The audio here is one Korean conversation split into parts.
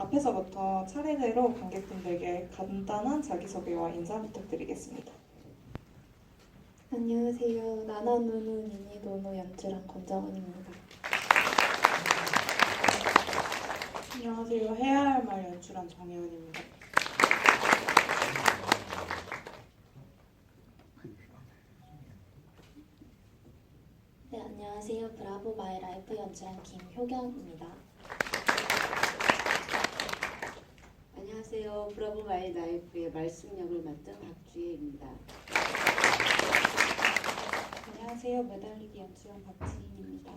앞에서부터 차례대로 관객분들께 간단한 자기소개와 인사 부탁드리겠습니다. 안녕하세요. 나나누누 니니노노 연출한 권정은입니다. 안녕하세요. 해야 할 말 연출한 정혜원입니다. 네, 안녕하세요. 브라보 마이 라이프 연출한 김효경입니다. 안녕하세요. 브라보 마이 라이프의 말씀역을 맡은 박주혜입니다. 안녕하세요. 매달리기 연출한 박지인입니다.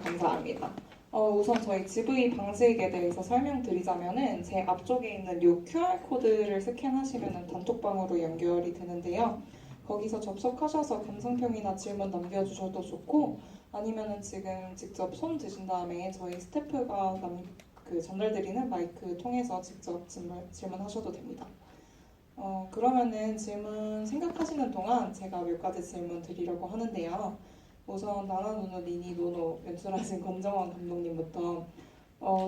감사합니다. 우선 저희 GV 방식에 대해서 설명드리자면은 제 앞쪽에 있는 이 QR코드를 스캔하시면 단톡방으로 연결이 되는데요. 거기서 접속하셔서 감상평이나 질문 남겨주셔도 좋고 아니면은 지금 직접 손 드신 다음에 저희 스태프가 전달드리는 마이크 통해서 직접 질문하셔도 됩니다. 그러면은 질문 생각하시는 동안 제가 몇 가지 질문 드리려고 하는데요. 우선 나나노노 니니노노 연출하신 권정원 감독님부터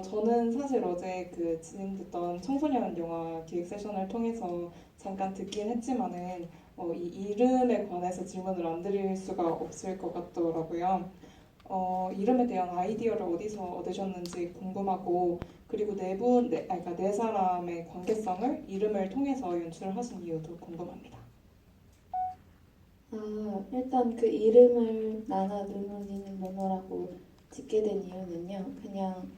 저는 사실 어제 진행됐던 청소년 영화 기획 세션을 통해서 잠깐 듣긴 했지만은 이 이름에 관해서 질문을 안 드릴 수가 없을 것 같더라고요. 이름에 대한 아이디어를 어디서 얻으셨는지 궁금하고 그리고 네 사람의 관계성을 이름을 통해서 연출하신 이유도 궁금합니다. 일단 그 이름을 나나누누 니니노노라고 짓게 된 이유는요. 그냥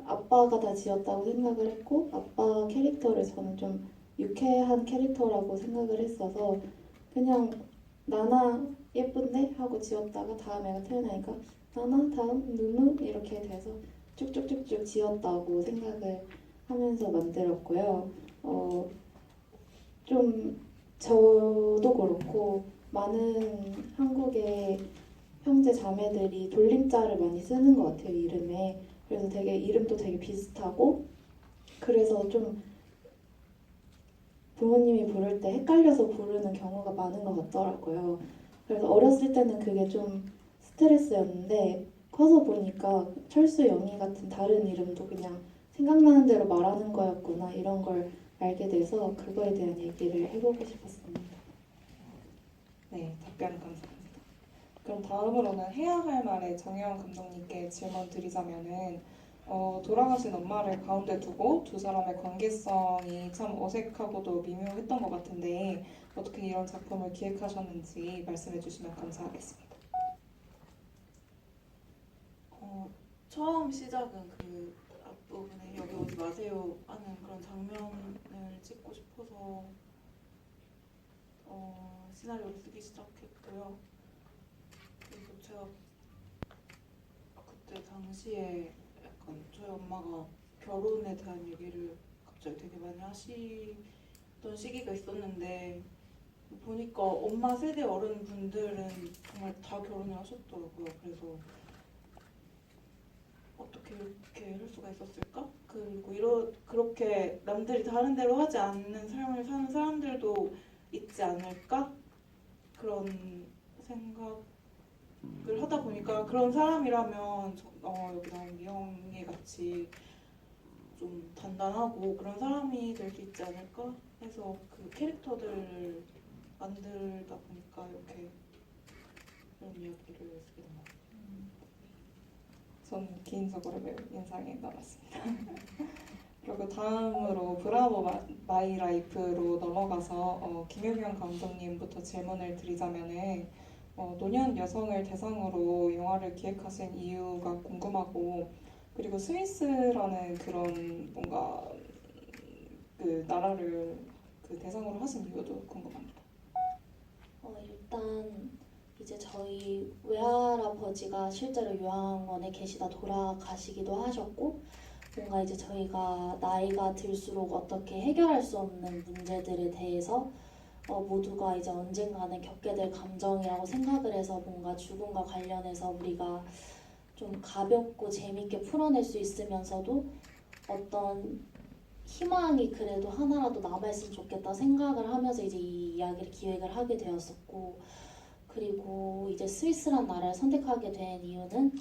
아빠가 다 지었다고 생각을 했고 아빠 캐릭터를 저는 좀 유쾌한 캐릭터라고 생각을 했어서 그냥 나나 예쁜데? 하고 지었다가 다음 애가 태어나니까 나나 다음 누누 이렇게 돼서 쭉쭉쭉쭉 지었다고 생각을 하면서 만들었고요. 좀 저도 그렇고 많은 한국의 형제 자매들이 돌림자를 많이 쓰는 것 같아요, 이름에. 그래서 되게 이름도 되게 비슷하고 그래서 좀 부모님이 부를 때 헷갈려서 부르는 경우가 많은 것 같더라고요. 그래서 어렸을 때는 그게 좀 스트레스였는데 커서 보니까 철수 영희 같은 다른 이름도 그냥 생각나는 대로 말하는 거였구나 이런 걸 알게 돼서 그거에 대한 얘기를 해보고 싶었습니다. 네, 답변 감사합니다. 그럼 다음으로는 해야 할 말에 정혜원 감독님께 질문 드리자면은 돌아가신 엄마를 가운데 두고 두 사람의 관계성이 참 어색하고도 미묘했던 것 같은데 어떻게 이런 작품을 기획하셨는지 말씀해 주시면 감사하겠습니다. 처음 시작은 그 앞부분에 여기 오지 마세요 하는 그런 장면을 찍고 싶어서 시나리오를 쓰기 시작했고요. 그래서 제가 그때 당시에 약간 저희 엄마가 결혼에 대한 얘기를 갑자기 되게 많이 하시던 시기가 있었는데 보니까 엄마 세대 어른분들은 정말 다 결혼을 하셨더라고요. 그래서 어떻게 이렇게 할 수가 있었을까? 그리고 그렇게 남들이 다른 대로 하지 않는 삶을 사는 사람들도 있지 않을까? 그런 생각을 하다 보니까 그런 사람이라면 여기 나온 미영이 같이 좀 단단하고 그런 사람이 될 수 있지 않을까 해서 그 캐릭터들을 만들다 보니까 이렇게 그런 이야기를 쓰게 된 것 같아요. 저는 개인적으로 매우 인상이 남았습니다. 그리고 다음으로 브라보 마이 라이프로 넘어가서 김효경 감독님부터 질문을 드리자면은 노년 여성을 대상으로 영화를 기획하신 이유가 궁금하고 그리고 스위스라는 그런 뭔가 그 나라를 대상으로 하신 이유도 궁금합니다. 일단 이제 저희 외할아버지가 실제로 요양원에 계시다 돌아가시기도 하셨고 뭔가 이제 저희가 나이가 들수록 어떻게 해결할 수 없는 문제들에 대해서 모두가 이제 언젠가는 겪게 될 감정이라고 생각을 해서 뭔가 죽음과 관련해서 우리가 좀 가볍고 재밌게 풀어낼 수 있으면서도 어떤 희망이 그래도 하나라도 남아있으면 좋겠다 생각을 하면서 이제 이 이야기를 기획을 하게 되었었고 그리고 이제 스위스란 나라를 선택하게 된 이유는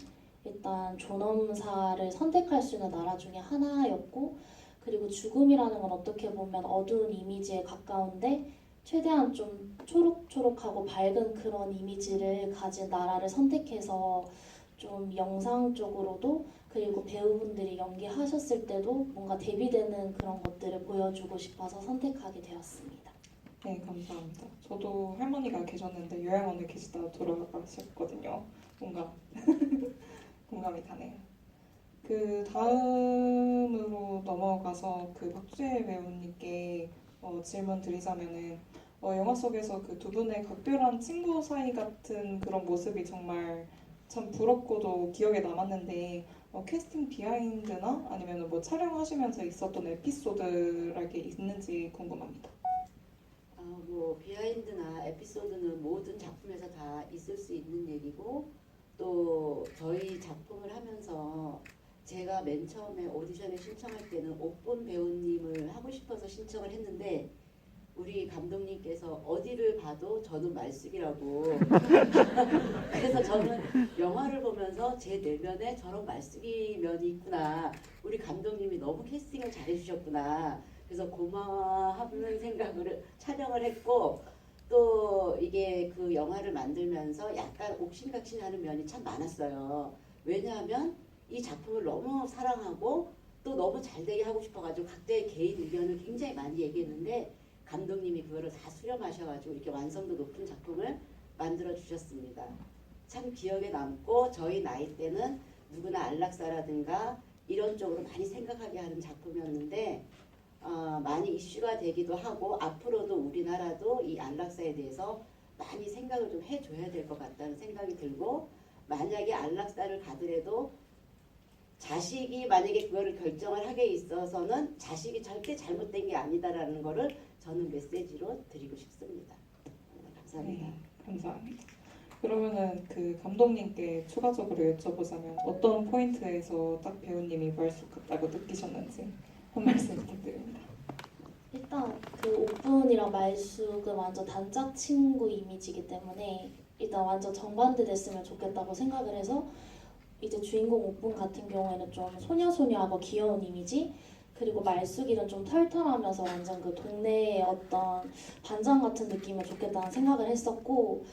일단 존엄사를 선택할 수 있는 나라 중에 하나였고, 그리고 죽음이라는 건 어떻게 보면 어두운 이미지에 가까운데 최대한 좀 초록초록하고 밝은 그런 이미지를 가진 나라를 선택해서 좀 영상적으로도, 그리고 배우분들이 연기하셨을 때도 뭔가 대비되는 그런 것들을 보여주고 싶어서 선택하게 되었습니다. 네, 감사합니다. 저도 할머니가 계셨는데 요양원에 계시다가 돌아가셨거든요. 뭔가 공감이 가네요. 그 다음으로 넘어가서 그 박주혜 배우님께 질문 드리자면은 영화 속에서 그 두 분의 각별한 친구 사이 같은 그런 모습이 정말 참 부럽고도 기억에 남았는데 캐스팅 비하인드나 아니면 뭐 촬영하시면서 있었던 에피소드랄 게 있는지 궁금합니다. 뭐 비하인드나 에피소드는 모든 작품에서 다 있을 수 있는 얘기고, 또 저희 작품을 하면서 제가 맨 처음에 오디션에 신청할 때는 옥본 배우님을 하고 싶어서 신청을 했는데 우리 감독님께서 어디를 봐도 저는 말숙이라고 그래서 저는 영화를 보면서 제 내면에 저런 말숙이 면이 있구나, 우리 감독님이 너무 캐스팅을 잘해주셨구나, 그래서 고마워하는 생각을 촬영을 했고, 또 이게 그 영화를 만들면서 약간 옥신각신하는 면이 참 많았어요. 왜냐하면 이 작품을 너무 사랑하고 또 너무 잘 되게 하고 싶어가지고 각자의 개인 의견을 굉장히 많이 얘기했는데 감독님이 그거를 다 수렴하셔가지고 이렇게 완성도 높은 작품을 만들어 주셨습니다. 참 기억에 남고, 저희 나이 때는 누구나 안락사라든가 이런 쪽으로 많이 생각하게 하는 작품이었는데 많이 이슈가 되기도 하고, 앞으로도 우리나라도 이 안락사에 대해서 많이 생각을 좀 해줘야 될 것 같다는 생각이 들고, 만약에 안락사를 가더라도 자식이 만약에 그거를 결정을 하게 있어서는 자식이 절대 잘못된 게 아니다라는 거를 저는 메시지로 드리고 싶습니다. 감사합니다. 네, 감사합니다. 그러면은 그 감독님께 추가적으로 여쭤보자면 어떤 포인트에서 딱 배우님이 말숙 같다고 느끼셨는지 한 말씀 부탁드립니다. 일단 그 옥분이랑 말숙은 완전 단짝 친구 이미지이기 때문에 일단 완전 정반대 됐으면 좋겠다고 생각을 해서, 이제 주인공 옥분 같은 경우에는 좀 소녀소녀하고 귀여운 이미지, 그리고 말숙이는 좀 털털하면서 완전 그 동네의 어떤 반장 같은 느낌을 좋겠다는 생각을 했었고,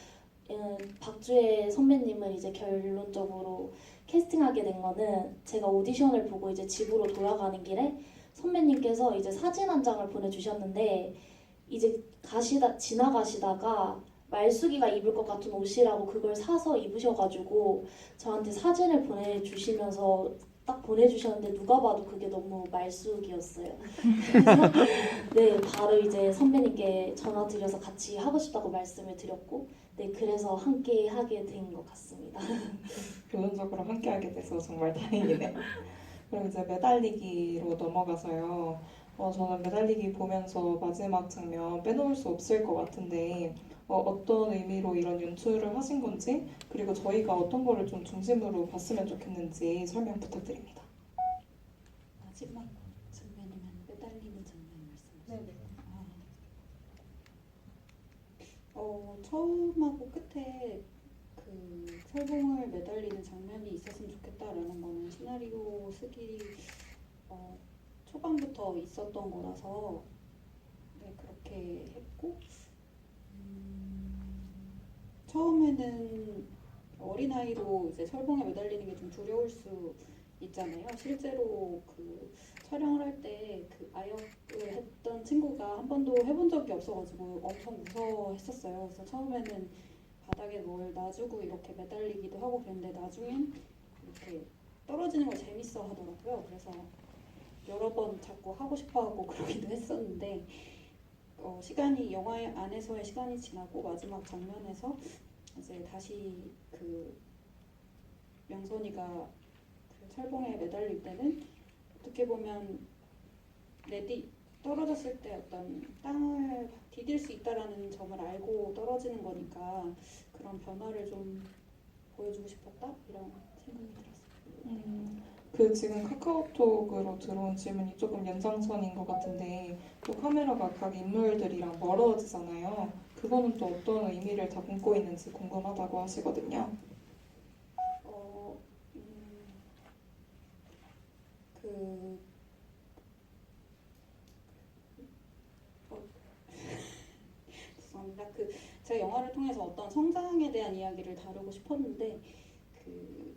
박주혜 선배님을 이제 결론적으로 캐스팅하게 된 거는 제가 오디션을 보고 이제 집으로 돌아가는 길에 선배님께서 이제 사진 한 장을 보내주셨는데, 이제 지나가시다가 말숙이가 입을 것 같은 옷이라고 그걸 사서 입으셔가지고 저한테 사진을 보내주시면서 딱 보내주셨는데 누가 봐도 그게 너무 말숙이었어요. 그래서 네, 바로 이제 선배님께 전화 드려서 같이 하고 싶다고 말씀을 드렸고, 네, 그래서 함께 하게 된 것 같습니다. 결론적으로 함께하게 돼서 정말 다행이네요. 그럼 이제 매달리기로 넘어가서요. 저는 매달리기 보면서 마지막 장면 빼놓을 수 없을 것 같은데 어떤 의미로 이런 연출을 하신 건지, 그리고 저희가 어떤 거를 좀 중심으로 봤으면 좋겠는지 설명 부탁드립니다. 마지막 장면이면 매달리는 장면 말씀하시죠? 네네. 처음하고 끝에 그 철봉을 매달리는 장면이 있었으면 좋겠다라는 거는 시나리오 쓰기 초반부터 있었던 거라서 네, 그렇게 했고, 처음에는 어린아이로 이제 철봉에 매달리는 게 좀 두려울 수 있잖아요. 실제로 그 촬영을 할 때 그 아역을 했던 친구가 한 번도 해본 적이 없어가지고 엄청 무서워했었어요. 그래서 처음에는 바닥에 뭘 놔주고 이렇게 매달리기도 하고 그랬는데 나중엔 이렇게 떨어지는 걸 재밌어 하더라고요. 그래서 여러 번 자꾸 하고 싶어하고 그러기도 했었는데 시간이 영화 안에서의 시간이 지나고 마지막 장면에서 이제 다시 그 명선이가 그 철봉에 매달릴 때는 어떻게 보면 떨어졌을 때 어떤 땅을 디딜 수 있다라는 점을 알고 떨어지는 거니까 그런 변화를 좀 보여주고 싶었다 이런 생각이 들었어요. 그 지금 카카오톡으로 들어온 질문이 조금 연장선인 것 같은데, 또 카메라가 각 인물들이랑 멀어지잖아요. 그거는 또 어떤 의미를 담고 있는지 궁금하다고 하시거든요. 그 제가 영화를 통해서 어떤 성장에 대한 이야기를 다루고 싶었는데 그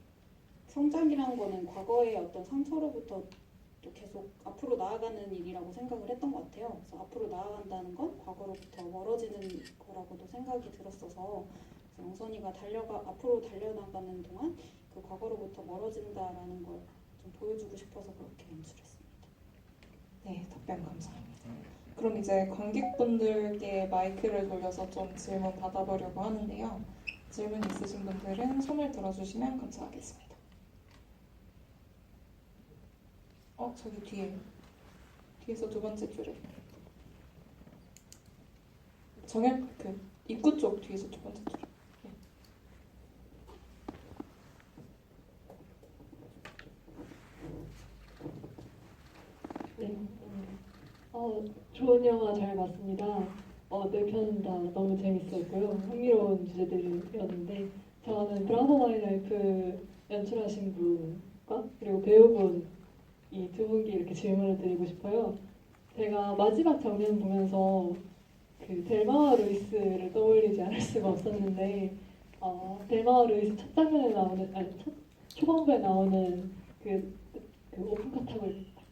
성장이라는 거는 과거의 어떤 상처로부터 또 계속 앞으로 나아가는 일이라고 생각을 했던 것 같아요. 그래서 앞으로 나아간다는 건 과거로부터 멀어지는 거라고도 생각이 들었어서 그래서 영선이가 앞으로 달려나가는 동안 그 과거로부터 멀어진다라는 걸 좀 보여주고 싶어서 그렇게 연출했습니다. 네, 답변 감사합니다. 그럼 이제 관객분들께 마이크를 돌려서 좀 질문 받아보려고 하는데요. 질문 있으신 분들은 손을 들어주시면 감사하겠습니다. 저기 뒤에서 두 번째 줄에 입구 쪽 뒤에서 두 번째 줄에. 네. 좋은 영화 잘 봤습니다. 네 편 다 너무 재밌었고요. 흥미로운 주제들이었는데 저는 브라보 마이 라이프 연출하신 분과 그리고 배우분 이 두 분께 이렇게 질문을 드리고 싶어요. 제가 마지막 장면 보면서 그 델마와 루이스를 떠올리지 않을 수가 없었는데 델마와 루이스 첫 장면에 나오는 초반부에 나오는 그 오픈카 타고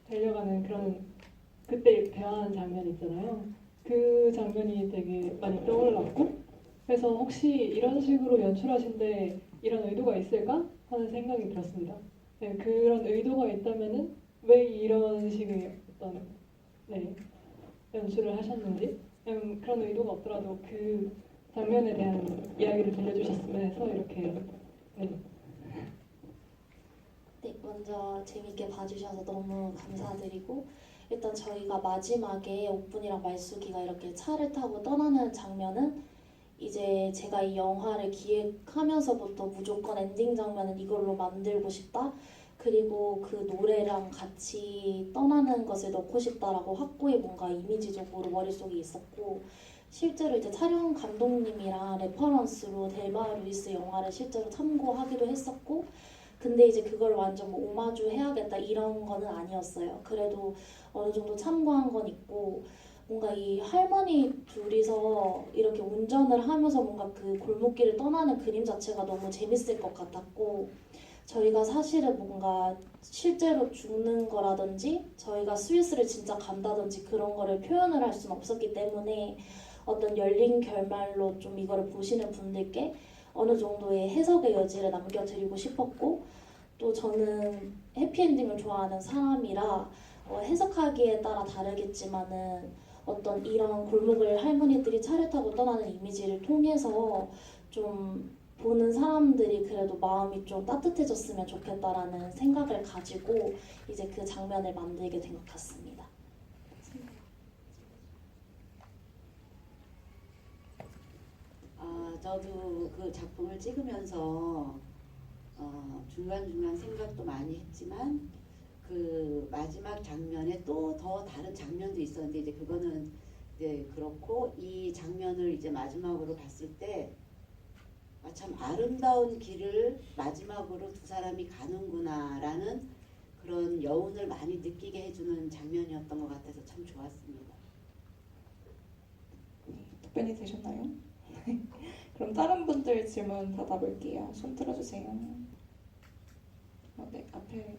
달려가는 그런 그때 대화하는 장면 있잖아요. 그 장면이 되게 많이 떠올랐고 그래서 혹시 이런 식으로 연출하신데 이런 의도가 있을까 하는 생각이 들었습니다. 네, 그런 의도가 있다면은 왜 이런 식의 어떤 연출을 하셨는지 그런 의도가 없더라도 그 장면에 대한 이야기를 들려주셨으면 해서 이렇게 네, 먼저 재밌게 봐주셔서 너무 감사드리고 일단 저희가 마지막에 옥분이랑 말숙이가 이렇게 차를 타고 떠나는 장면은 이제 제가 이 영화를 기획하면서부터 무조건 엔딩 장면은 이걸로 만들고 싶다. 그리고 그 노래랑 같이 떠나는 것을 넣고 싶다라고 확고히 뭔가 이미지적으로 머릿속에 있었고 실제로 이제 촬영 감독님이랑 레퍼런스로 델마 루이스 영화를 실제로 참고하기도 했었고 근데 이제 그걸 완전 뭐 오마주 해야겠다 이런 거는 아니었어요. 그래도 어느 정도 참고한 건 있고 뭔가 이 할머니 둘이서 이렇게 운전을 하면서 뭔가 그 골목길을 떠나는 그림 자체가 너무 재밌을 것 같았고 저희가 사실은 뭔가 실제로 죽는 거라든지 저희가 스위스를 진짜 간다든지 그런 거를 표현을 할 수는 없었기 때문에 어떤 열린 결말로 좀 이거를 보시는 분들께 어느 정도의 해석의 여지를 남겨드리고 싶었고 또 저는 해피엔딩을 좋아하는 사람이라 해석하기에 따라 다르겠지만은 어떤 이런 골목을 할머니들이 차를 타고 떠나는 이미지를 통해서 좀 보는 사람들이 그래도 마음이 좀 따뜻해졌으면 좋겠다라는 생각을 가지고 이제 그 장면을 만들게 된 것 같습니다. 저도 그 작품을 찍으면서 중간중간 생각도 많이 했지만 그 마지막 장면에 또 더 다른 장면도 있었는데 이제 그거는 이제 그렇고 이 장면을 이제 마지막으로 봤을 때 참 아름다운 길을 마지막으로 두 사람이 가는구나라는 그런 여운을 많이 느끼게 해주는 장면이었던 것 같아서 참 좋았습니다. 답변이 되셨나요? 그럼 다른 분들 질문 받아볼게요. 손 들어주세요. 네, 앞에.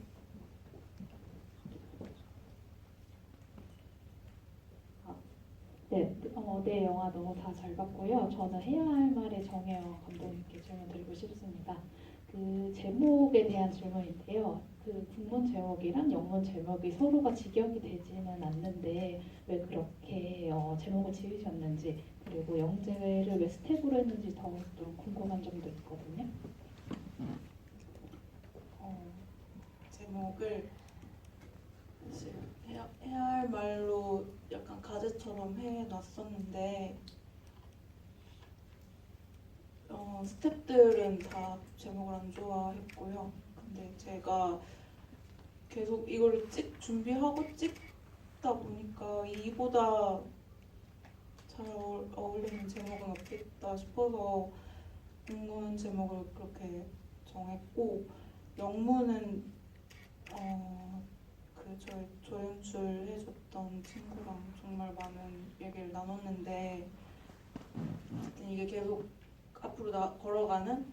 네, 영화 너무 다 잘 봤고요. 저는 해야 할 말의 정혜영 감독님께 질문 드리고 싶습니다. 그 제목에 대한 질문인데요. 그 국문 제목이랑 영문 제목이 서로가 직역이 되지는 않는데 왜 그렇게 제목을 지으셨는지 그리고 영재를 왜 스텝으로 했는지 더 좀 궁금한 점도 있거든요. 제목을 사실 해야 할 말로 약간 가제처럼 해놨었는데 스태프들은 다 제목을 안 좋아했고요. 근데 제가 계속 이걸 준비하고 찍다 보니까 이보다 잘 어울리는 제목은 없겠다 싶어서 국문 제목을 그렇게 정했고 영문은 저희 조연출 해줬던 친구랑 정말 많은 얘기를 나눴는데 어쨌든 이게 계속 앞으로 걸어가는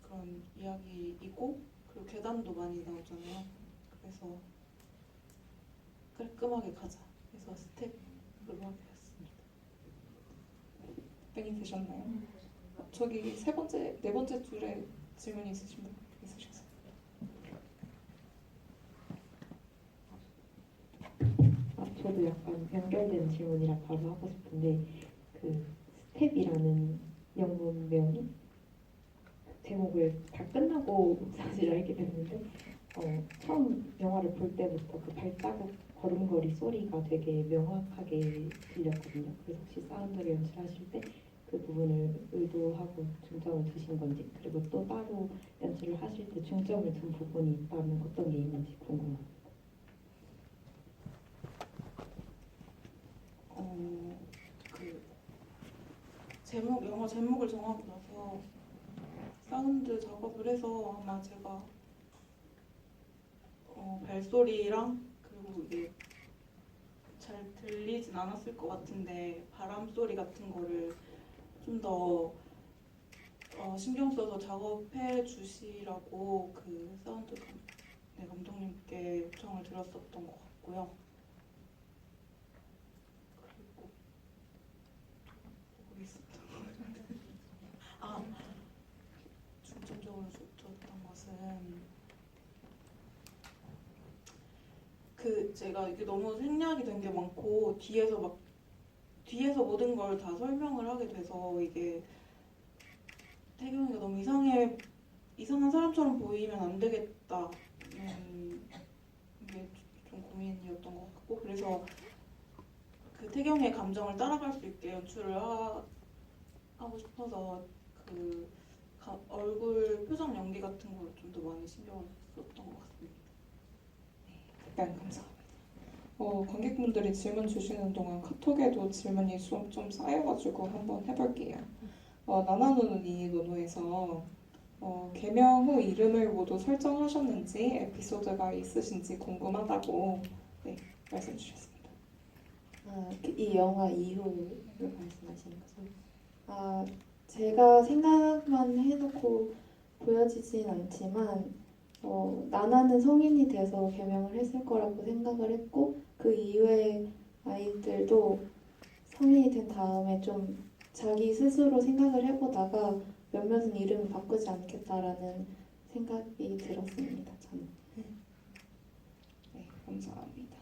그런 이야기이고, 그리고 계단도 많이 나오잖아요. 그래서 깔끔하게 가자 해서 스텝으로 하게 됐습니다. 답변이 되셨나요? 저기 네 번째 줄에 질문이 있으신 분 있으셨어요? 저도 약간 연결된 질문이라 바로 하고 싶은데 그 스텝이라는 영문명이 제목을 다 끝나고 사실 알게 됐는데 처음 영화를 볼 때부터 그 발자국 걸음걸이 소리가 되게 명확하게 들렸거든요. 그래서 혹시 사운드를 연출하실 때 그 부분을 의도하고 중점을 두신 건지, 그리고 또 따로 연출을 하실 때 중점을 둔 부분이 있다면 어떤 게 있는지 궁금합니다. 그 영화 제목을 정하고 나서 사운드 작업을 해서 아마 제가 벨소리랑, 그리고 이게 잘 들리진 않았을 것 같은데 바람 소리 같은 거를 좀 더 신경 써서 작업해 주시라고 그 사운드 감독님께 요청을 드렸었던 것 같고요. 그리고 보고 있었던 중점적으로 줬던 것은 제가 이게 너무 생략이 된 게 많고 뒤에서 모든 걸 다 설명을 하게 돼서 이게 태경이가 너무 이상한 사람처럼 보이면 안 되겠다. 이게 좀 고민이었던 것 같고, 그래서 그 태경이의 감정을 따라갈 수 있게 연출을 하고 싶어서 그 얼굴 표정 연기 같은 걸 좀 더 많이 신경을 썼던 것 같습니다. 답변 감사합니다. 관객분들이 질문 주시는 동안 카톡에도 질문이 좀 쌓여가지고 한번 해볼게요. 나나누누니 노노에서 개명 후 이름을 모두 설정하셨는지 에피소드가 있으신지 궁금하다고 말씀 주셨습니다. 이 영화 이후를 말씀하시는 거죠? 제가 생각만 해놓고 보여지진 않지만 나나는 성인이 돼서 개명을 했을 거라고 생각을 했고, 그 이후에 아이들도 성인이 된 다음에 좀 자기 스스로 생각을 해보다가 몇몇은 이름을 바꾸지 않겠다라는 생각이 들었습니다. 저는. 네, 감사합니다.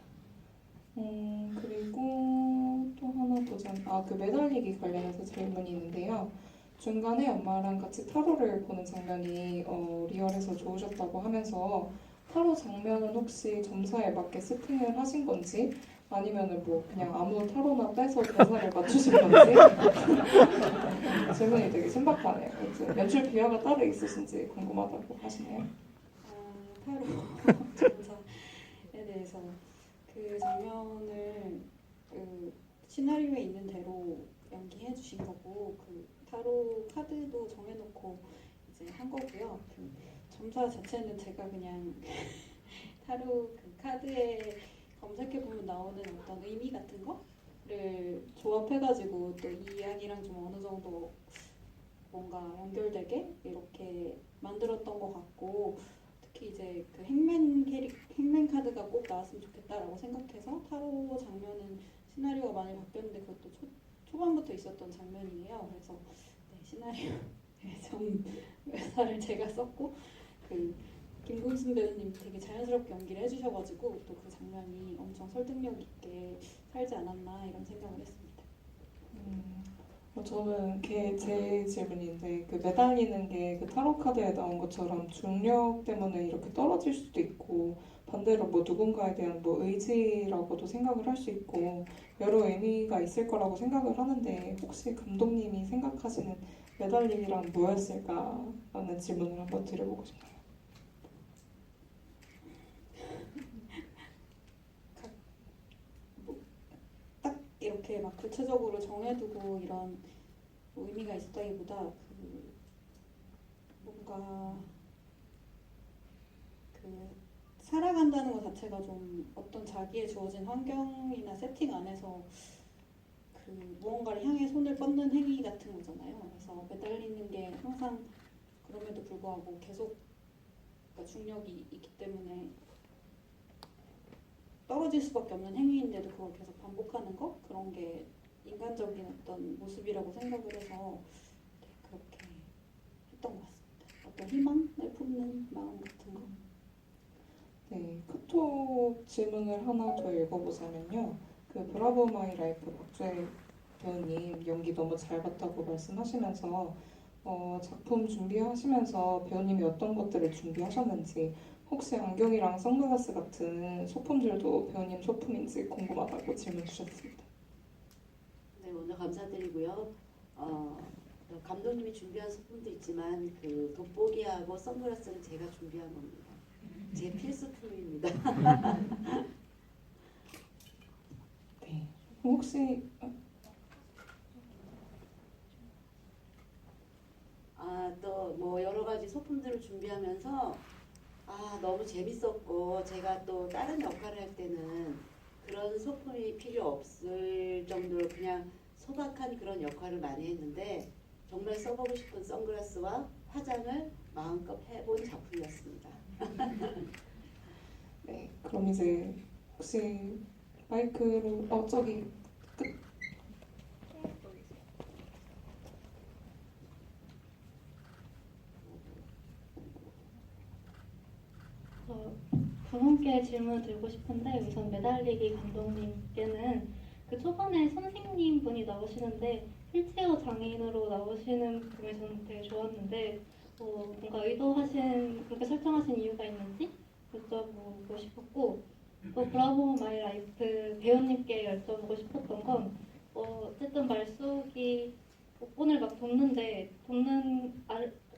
그리고 또 하나 보자면 그 매달리기 관련해서 질문이 있는데요. 중간에 엄마랑 같이 타로를 보는 장면이 리얼해서 좋으셨다고 하면서 타로 장면은 혹시 점사에 맞게 세팅을 하신 건지, 아니면은 뭐 그냥 아무 타로나 빼서 대사를 맞추신 건지 질문이 되게 신박하네요. 그래서 연출 비화가 따로 있으신지 궁금하다고 하시네요. 타로 점사에 대해서 그 장면을 그 시나리오에 있는 대로 연기해 주신 거고, 그 타로 카드도 정해놓고 이제 한 거고요. 그 점사 자체는 제가 그냥 타로 그 카드에 검색해 보면 나오는 어떤 의미 같은 거를 조합해가지고 또 이 이야기랑 좀 어느 정도 뭔가 연결되게 이렇게 만들었던 것 같고, 특히 이제 그 행맨 카드가 꼭 나왔으면 좋겠다라고 생각해서 타로 장면은 시나리오가 많이 바뀌었는데 그것도 초반부터 있었던 장면이에요. 그래서 시나리오에 점 묘사를 제가 썼고, 그 김금순 배우님이 되게 자연스럽게 연기를 해주셔가지고 또 그 장면이 엄청 설득력 있게 살지 않았나 이런 생각을 했습니다. 저는 제 질문인데, 그 매달리는 게 그 타로 카드에 나온 것처럼 중력 때문에 이렇게 떨어질 수도 있고, 반대로 뭐 누군가에 대한 뭐 의지라고도 생각을 할 수 있고 여러 의미가 있을 거라고 생각을 하는데, 혹시 감독님이 생각하시는 매달리기란 뭐였을까라는 질문을 한번 드려보고 싶네요. 딱 이렇게 막 구체적으로 정해두고 이런 의미가 있었다기보다 그 뭔가 그 살아간다는 것 자체가 좀 어떤 자기의 주어진 환경이나 세팅 안에서 그 그 무언가를 향해 손을 뻗는 행위 같은 거잖아요. 그래서 매달리는 게 항상 그럼에도 불구하고 계속 그러니까 중력이 있기 때문에 떨어질 수밖에 없는 행위인데도 그걸 계속 반복하는 거 그런 게 인간적인 어떤 모습이라고 생각을 해서 그렇게 했던 것 같습니다. 어떤 희망을 품는 마음 같은 거. 네, 카톡 질문을 하나 더 읽어보자면요. 그 브라보 마이 라이프 박주혜 배우님 연기 너무 잘 봤다고 말씀하시면서 작품 준비하시면서 배우님이 어떤 것들을 준비하셨는지 혹시 안경이랑 선글라스 같은 소품들도 배우님 소품인지 궁금하다고 질문 주셨습니다. 네, 먼저 감사드리고요. 감독님이 준비한 소품도 있지만 그 돋보기하고 선글라스는 제가 준비한 겁니다. 제 필수품입니다. 네, 혹시 또 뭐 여러 가지 소품들을 준비하면서 너무 재밌었고 제가 또 다른 역할을 할 때는 그런 소품이 필요 없을 정도로 그냥 소박한 그런 역할을 많이 했는데 정말 써보고 싶은 선글라스와 화장을 마음껏 해본 작품이었습니다. 네, 그럼 이제 혹시 마이크로 저기 끝. 분홍께 질문을 드리고 싶은데 우선 매달리기 감독님께는 그 초반에 선생님 분이 나오시는데 휠체어 장애인으로 나오시는 부분이 저는 되게 좋았는데 뭔가 의도하신 그렇게 설정하신 이유가 있는지 여쭤보고 싶었고 또 브라보 마이 라이프 배우님께 여쭤보고 싶었던 건 어쨌든 말속이 옥본을 막 돕는데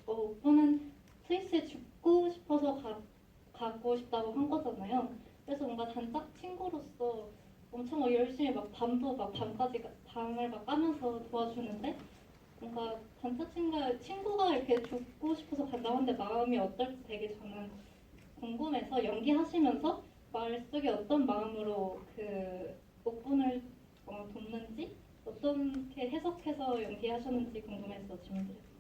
옥본은 스위스에 죽고 싶어서 가고 싶다고 한 거잖아요. 그래서 뭔가 단짝 친구로서 엄청 열심히 막 밤을 막 까면서 도와주는데 뭔가 단짝 친구가 이렇게 죽고 싶어서 간다고 하는데 마음이 어떨지 되게 저는 궁금해서 연기하시면서 말속에 어떤 마음으로 그 옥분을 돕는지 어떻게 해석해서 연기하셨는지 궁금해서 질문드렸습니다.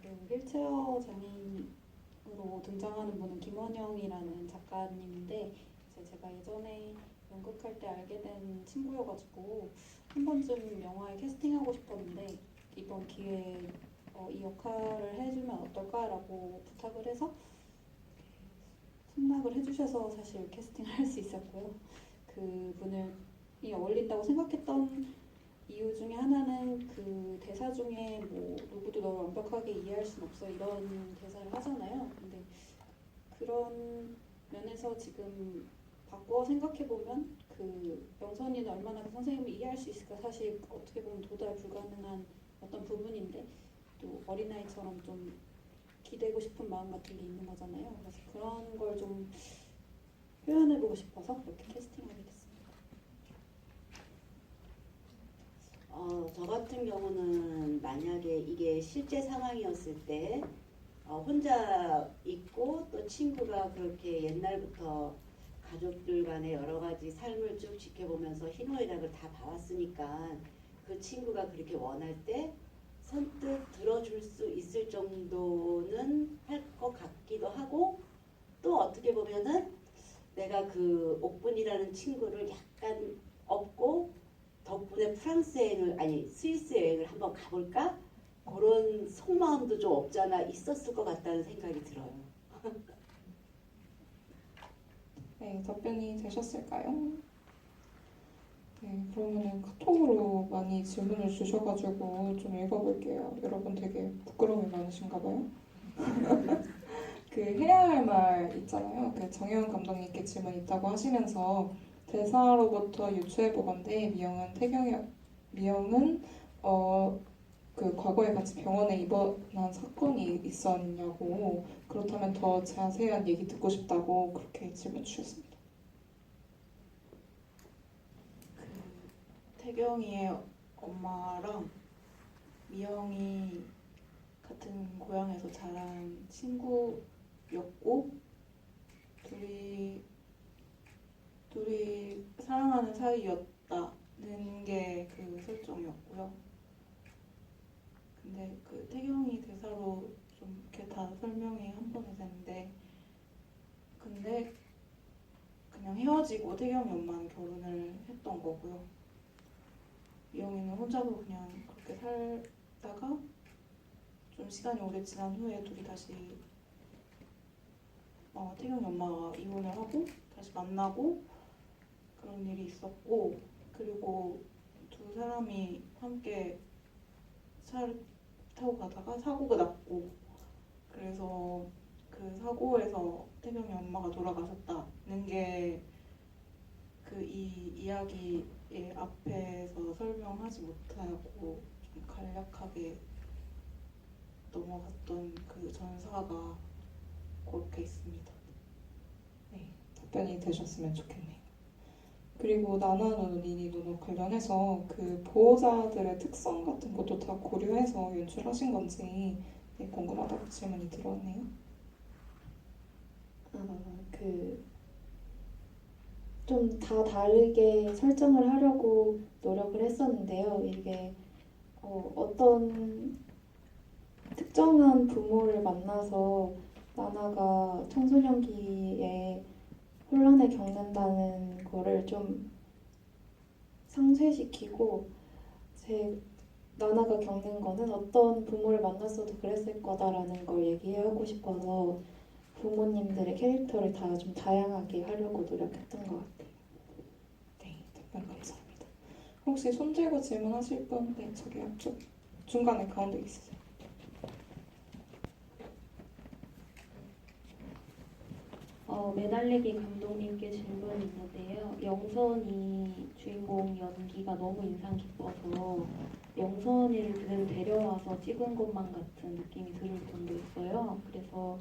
그 휠체어 장애인으로 등장하는 분은 김원영이라는 작가님인데 이제 제가 예전에 연극할 때 알게 된 친구여가지고 한 번쯤 영화에 캐스팅하고 싶었는데 이번 기회에 이 역할을 해주면 어떨까라고 부탁을 해서 승낙을 해주셔서 사실 캐스팅을 할 수 있었고요. 그분이 어울린다고 생각했던 이유 중에 하나는 그 대사 중에 뭐 누구도 널 완벽하게 이해할 순 없어 이런 대사를 하잖아요. 근데 그런 면에서 지금 바꿔 생각해보면 그 영선이는 얼마나 그 선생님을 이해할 수 있을까 사실 어떻게 보면 도달 불가능한 어떤 부분인데 또 어린아이처럼 좀 기대고 싶은 마음 같은 게 있는 거잖아요. 그래서 그런 걸 좀 표현해보고 싶어서 이렇게 캐스팅하게 됐습니다. 저 같은 경우는 만약에 이게 실제 상황이었을 때 혼자 있고 또 친구가 그렇게 옛날부터 가족들 간의 여러 가지 삶을 쭉 지켜보면서 희노애락을 다 봐왔으니까 그 친구가 그렇게 원할 때 선뜻 들어줄 수 있을 정도는 할 것 같기도 하고 또 어떻게 보면은 내가 그 옥분이라는 친구를 약간 업고 덕분에 스위스 여행을 한번 가볼까? 그런 속마음도 좀 없잖아 있었을 것 같다는 생각이 들어요. 네, 답변이 되셨을까요? 네, 그러면은 카톡으로 많이 질문을 주셔가지고 좀 읽어볼게요. 여러분 되게 부끄러움이 많으신가 봐요. 그 해야 할 말 있잖아요. 그 정혜원 감독님께 질문 있다고 하시면서 대사로부터 유추해보건대 미영은 그 과거에 같이 병원에 입원한 사건이 있었냐고 그렇다면 더 자세한 얘기 듣고 싶다고 그렇게 질문 주셨습니다. 태경이의 엄마랑 미영이 같은 고향에서 자란 친구였고 둘이 둘이 사랑하는 사이였다는 게 그 설정이었고요. 근데 그 태경이 대사로 좀 이렇게 다 설명이 한 번에 되는데, 근데 그냥 헤어지고 태경이 엄마는 결혼을 했던 거고요. 미영이는 혼자서 그냥 그렇게 살다가 좀 시간이 오래 지난 후에 둘이 다시 태경이 엄마가 이혼을 하고 다시 만나고 그런 일이 있었고, 그리고 두 사람이 함께 차를 타고 가다가 사고가 났고, 그래서 그 사고에서 태경이 엄마가 돌아가셨다는 게 그 이 이야기의 앞에서 설명하지 못하고 좀 간략하게 넘어갔던 그 전사가 그렇게 있습니다. 네, 답변이 되셨으면 좋겠네요. 그리고 나나노 니니노노 관련해서 그 보호자들의 특성 같은 것도 다 고려해서 연출하신 건지 네, 궁금하다고 질문이 들어왔네요. 좀 다 다르게 설정을 하려고 노력을 했었는데요. 이게 어떤 특정한 부모를 만나서 나나가 청소년기에 혼란을 겪는다는 거를 좀 상쇄시키고, 나나가 겪는 거는 어떤 부모를 만났어도 그랬을 거다라는 걸 얘기하고 싶어서 부모님들의 캐릭터를 다 좀 다양하게 하려고 노력했던 것 같아요. 네, 답변 감사합니다. 혹시 손 들고 질문하실 분? 네, 저기 앞쪽 중간에 가운데 있으세요. 매달리기 감독님께 질문이 있는데요. 영선이 주인공 연기가 너무 인상 깊어서 영선이를 그대로 데려와서 찍은 것만 같은 느낌이 들을 정도 있어요. 그래서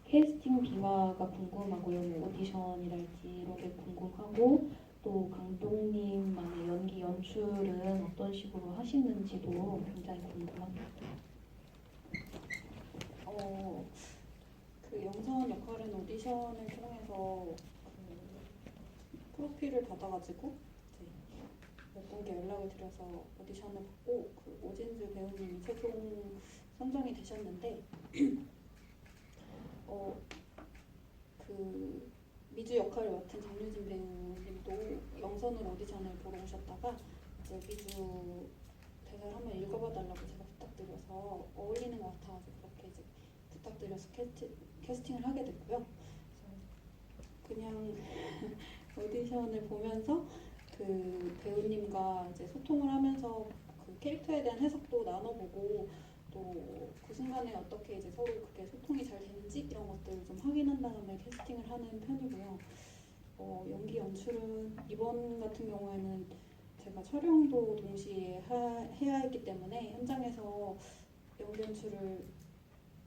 캐스팅 비화가 궁금하고요. 뭐 오디션이랄지 이런 게 궁금하고, 또 감독님만의 연기 연출은 어떤 식으로 하시는지도 굉장히 궁금합니다. 그 영선 역할은 오디션을 통해서 그 프로필을 받아가지고 이제 몇 분께 연락을 드려서 오디션을 받고 그 오진수 배우님이 최종 선정이 되셨는데 그 미주 역할을 맡은 장유진 배우님도 영선으로 오디션을 보러 오셨다가 이제 미주 대사를 한번 읽어봐달라고 제가 부탁드려서 어울리는 것 같아가지고 그렇게 이제 부탁드려서 캐스팅을 하게 됐고요. 그냥 오디션을 보면서 그 배우님과 이제 소통을 하면서 그 캐릭터에 대한 해석도 나눠보고, 또 그 순간에 어떻게 이제 서로 그게 소통이 잘 되는지 이런 것들을 좀 확인한 다음에 캐스팅을 하는 편이고요. 연기 연출은 이번 같은 경우에는 제가 촬영도 동시에 해야 했기 때문에 현장에서 연기 연출을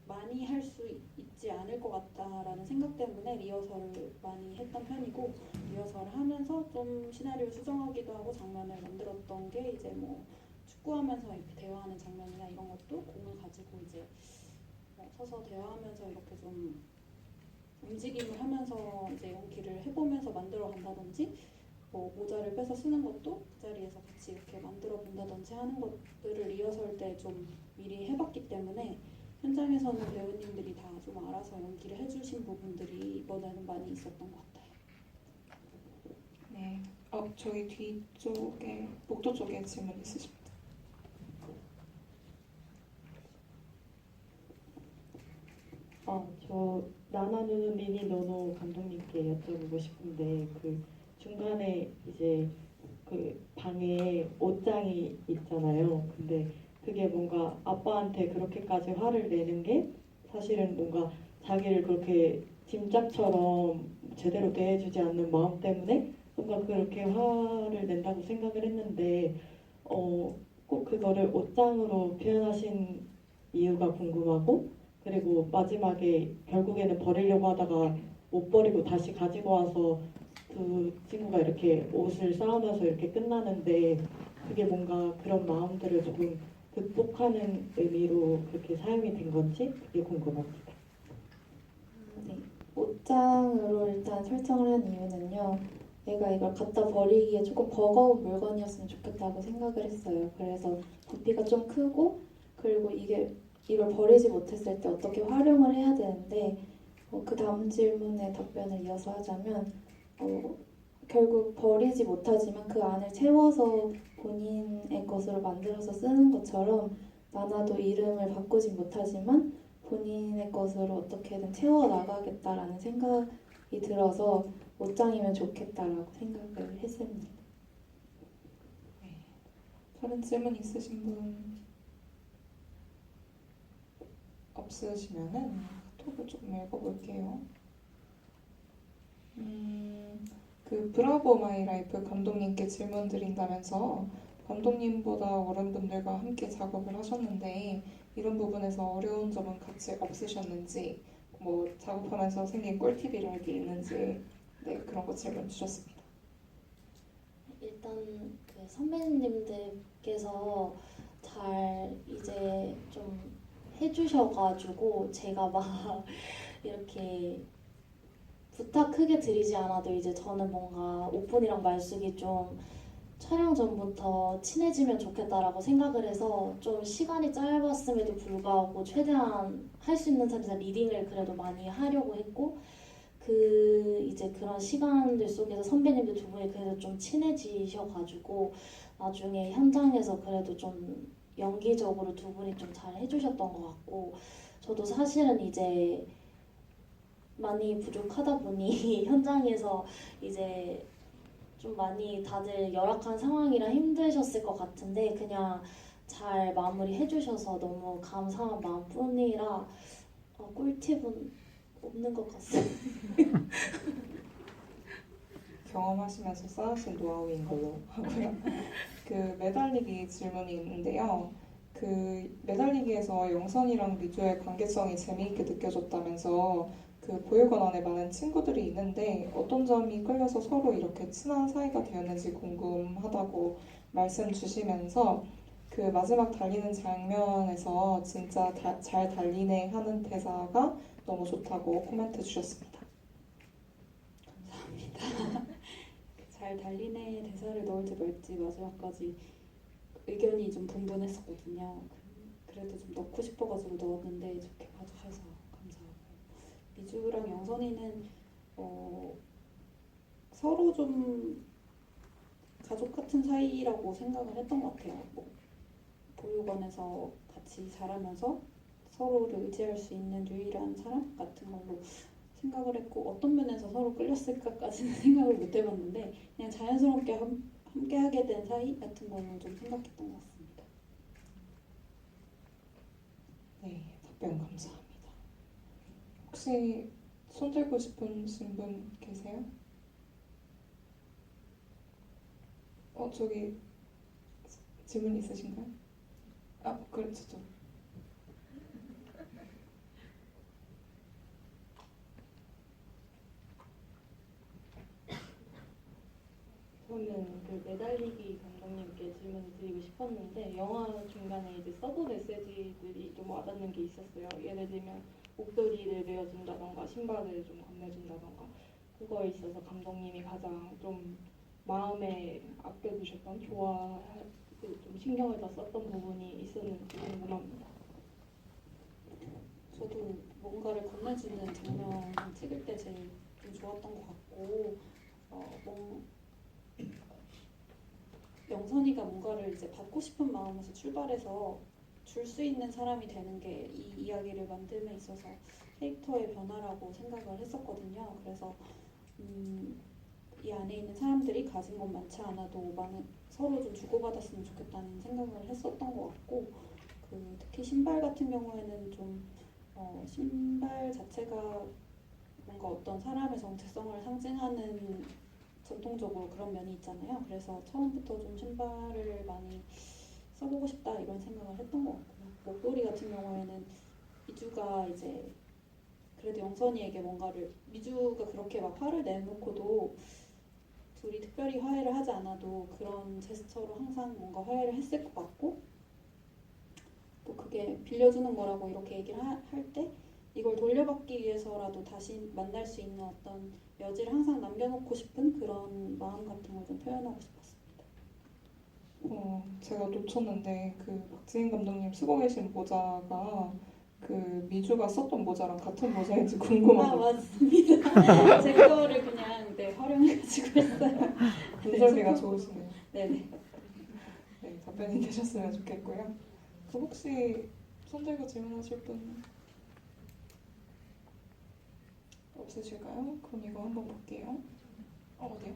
많이 할 수 있지 않을 것 같다라는 생각 때문에 리허설을 많이 했던 편이고, 리허설을 하면서 좀 시나리오 수정하기도 하고 장면을 만들었던 게 이제 뭐 축구하면서 이렇게 대화하는 장면이나 이런 것도 공을 가지고 이제 서서 대화하면서 이렇게 좀 움직임을 하면서 이제 연기를 해보면서 만들어 간다든지, 뭐 모자를 빼서 쓰는 것도 그 자리에서 같이 이렇게 만들어 본다든지 하는 것들을 리허설 때 좀 미리 해봤기 때문에 현장에서는 배우님들이 다 좀 알아서 연기를 해주신 부분들이 이번에는 많이 있었던 것 같아요. 네, 저기 뒤쪽에 복도 쪽에 질문 있으십니다. 저 나나누누 니니노노 감독님께 여쭤보고 싶은데, 그 중간에 이제 그 방에 옷장이 있잖아요. 근데 그게 뭔가 아빠한테 그렇게까지 화를 내는 게 사실은 뭔가 자기를 그렇게 짐짝처럼 제대로 대해주지 않는 마음 때문에 뭔가 그렇게 화를 낸다고 생각을 했는데, 꼭 그거를 옷장으로 표현하신 이유가 궁금하고, 그리고 마지막에 결국에는 버리려고 하다가 못 버리고 다시 가지고 와서 두 친구가 이렇게 옷을 싸우면서 이렇게 끝나는데, 그게 뭔가 그런 마음들을 조금 극복하는 의미로 그렇게 사용이 된 건지 그게 궁금합니다. 네, 옷장으로 일단 설정을 한 이유는요. 내가 이걸 갖다 버리기에 조금 버거운 물건이었으면 좋겠다고 생각을 했어요. 그래서 부피가 좀 크고 그리고 이걸 버리지 못했을 때 어떻게 활용을 해야 되는데 그 다음 질문에 답변을 이어서 하자면 결국 버리지 못하지만 그 안을 채워서 본인의 것으로 만들어서 쓰는 것처럼 나나도 이름을 바꾸지 못하지만 본인의 것으로 어떻게든 채워나가겠다라는 생각이 들어서 옷장이면 좋겠다라고 생각을 했습니다. 다른 질문 있으신 분 없으시면은 톡을 조금 읽어볼게요. 그 브라보 마이 라이프 감독님께 질문 드린다면서 감독님보다 어른분들과 함께 작업을 하셨는데 이런 부분에서 어려운 점은 같이 없으셨는지 뭐 작업하면서 생긴 꿀팁이랄 게 있는지 네 그런 거 질문 주셨습니다. 일단 그 선배님들께서 잘 이제 좀 해주셔가지고 제가 막 이렇게 부탁 크게 드리지 않아도 이제 저는 뭔가 오픈이랑 말숙이 좀 촬영 전부터 친해지면 좋겠다라고 생각을 해서 좀 시간이 짧았음에도 불구하고 최대한 할 수 있는 선에서 리딩을 그래도 많이 하려고 했고 이제 그런 시간들 속에서 선배님들 두 분이 그래도 좀 친해지셔가지고 나중에 현장에서 그래도 좀 연기적으로 두 분이 좀 잘 해주셨던 것 같고 저도 사실은 이제 많이 부족하다 보니 현장에서 이제 좀 많이 다들 열악한 상황이라 힘드셨을 것 같은데 그냥 잘 마무리 해주셔서 너무 감사한 마음뿐이라 꿀팁은 없는 것 같습니다. 경험하시면서 쌓으신 노하우인 걸로 하고요. 그 매달리기 질문이 있는데요. 그 매달리기에서 영선이랑 미주의 관계성이 재미있게 느껴졌다면서 그 보육원 안에 많은 친구들이 있는데 어떤 점이 끌려서 서로 이렇게 친한 사이가 되었는지 궁금하다고 말씀 주시면서 그 마지막 달리는 장면에서 진짜 잘 달리네 하는 대사가 너무 좋다고 코멘트 주셨습니다. 잘 달리네 대사를 넣을지 말지 마지막까지 의견이 좀 분분했었거든요. 그래도 좀 넣고 싶어가지고 넣었는데 좋게 봐주셔서 감사하고 미주랑 영선이는 서로 좀 가족 같은 사이라고 생각을 했던 것 같아요. 뭐 보육원에서 같이 자라면서 서로를 의지할 수 있는 유일한 사람 같은 걸로 생각을 했고 어떤 면에서 서로 끌렸을까까지는 생각을 못 해봤는데 그냥 자연스럽게 함께 하게 된 사이 같은 걸로 좀 생각했던 것 같습니다. 네, 답변 감사합니다. 혹시 손 들고 싶으신 분 계세요? 저기 질문 있으신가요? 그렇죠. 저는 그 매달리기 감독님께 질문을 드리고 싶었는데 영화 중간에 이제 서브 메시지들이 좀 와닿는 게 있었어요. 예를 들면 목도리를 내어준다던가 신발을 좀 건네준다던가 그거에 있어서 감독님이 가장 좀 마음에 아껴두셨던 좀 신경을 더 썼던 부분이 있었는지 궁금합니다. 저도 뭔가를 건네주는 장면 찍을 때 제일 좀 좋았던 것 같고 영선이가 뭔가를 이제 받고 싶은 마음에서 출발해서 줄 수 있는 사람이 되는 게 이 이야기를 만듦에 있어서 캐릭터의 변화라고 생각을 했었거든요. 그래서 이 안에 있는 사람들이 가진 건 많지 않아도 서로 좀 주고받았으면 좋겠다는 생각을 했었던 것 같고 특히 신발 같은 경우에는 좀 신발 자체가 뭔가 어떤 사람의 정체성을 상징하는 전통적으로 그런 면이 있잖아요. 그래서 처음부터 좀 신발을 많이 써보고 싶다 이런 생각을 했던 것 같고요. 목도리 같은 경우에는 미주가 이제 그래도 영선이에게 뭔가를 미주가 그렇게 막 화를 내놓고도 둘이 특별히 화해를 하지 않아도 그런 제스처로 항상 뭔가 화해를 했을 것 같고 또 그게 빌려주는 거라고 이렇게 얘기를 할 때 이걸 돌려받기 위해서라도 다시 만날 수 있는 어떤 여지를 항상 남겨놓고 싶은 그런 마음 같은 걸 좀 표현하고 싶었습니다. 제가 놓쳤는데 그 박지인 감독님 쓰고 계신 모자가 그 미주가 썼던 모자랑 같은 모자인지 아 궁금하고 맞습니다. 제 거를 그냥 활용해가지고 했어요. 분설미가 좋으시네요. 네네. 네, 답변이 되셨으면 좋겠고요. 그 혹시 손들고 질문하실 분 없으실까요? 그럼 이거 한번 볼게요. 어디요?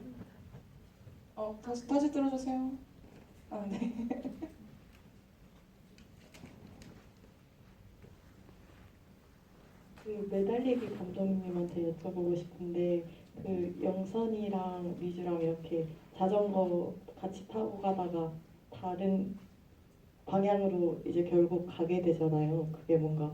다시 들어주세요. 아, 네. 그 매달리기 감독님한테 여쭤보고 싶은데 그 영선이랑 미주랑 이렇게 자전거 같이 타고 가다가 다른 방향으로 이제 결국 가게 되잖아요. 그게 뭔가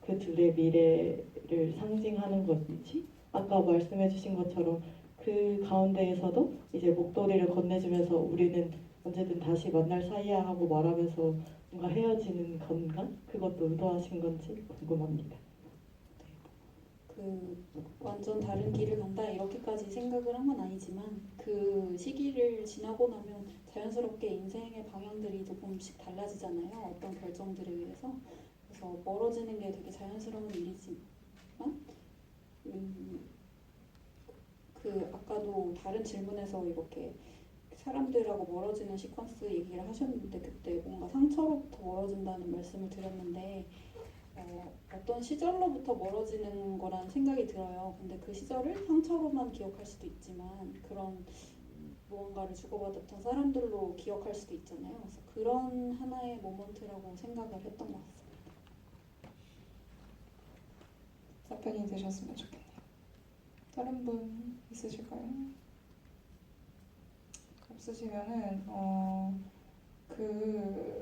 그 둘의 미래를 상징하는 건지 아까 말씀해주신 것처럼 그 가운데에서도 이제 목도리를 건네주면서 우리는 언제든 다시 만날 사이야 하고 말하면서 뭔가 헤어지는 건가? 그것도 의도하신 건지 궁금합니다. 그 완전 다른 길을 간다 이렇게까지 생각을 한 건 아니지만 그 시기를 지나고 나면 자연스럽게 인생의 방향들이 조금씩 달라지잖아요. 어떤 결정들에 의해서. 그래서 멀어지는 게 되게 자연스러운 일이지만 그 아까도 다른 질문에서 이렇게 사람들하고 멀어지는 시퀀스 얘기를 하셨는데 그때 뭔가 상처로부터 멀어진다는 말씀을 드렸는데 어떤 시절로부터 멀어지는 거라는 생각이 들어요. 근데 그 시절을 상처로만 기억할 수도 있지만 그런 무언가를 주고받았던 사람들로 기억할 수도 있잖아요. 그래서 그런 하나의 모먼트라고 생각을 했던 것 같습니다. 답변이 되셨으면 좋겠네요. 다른 분 있으실까요? 없으시면은 그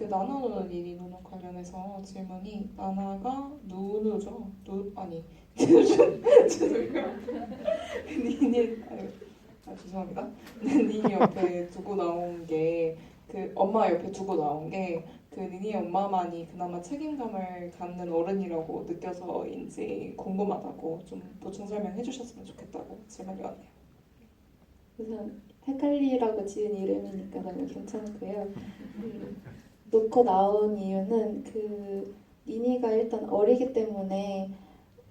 나나노는 이리 노노 관련해서 질문이 나나가 누누죠? 죄송해요. 죄송합니다. 니니 옆에 두고 나온 게 그 엄마 옆에 두고 나온 게 그 니니 엄마만이 그나마 책임감을 갖는 어른이라고 느껴서인지 궁금하다고 좀 보충 설명해 주셨으면 좋겠다고 질문이 왔네요. 우선 헷갈리라고 지은 이름이니까 너무 괜찮고요. 놓고 나온 이유는 그 니니가 일단 어리기 때문에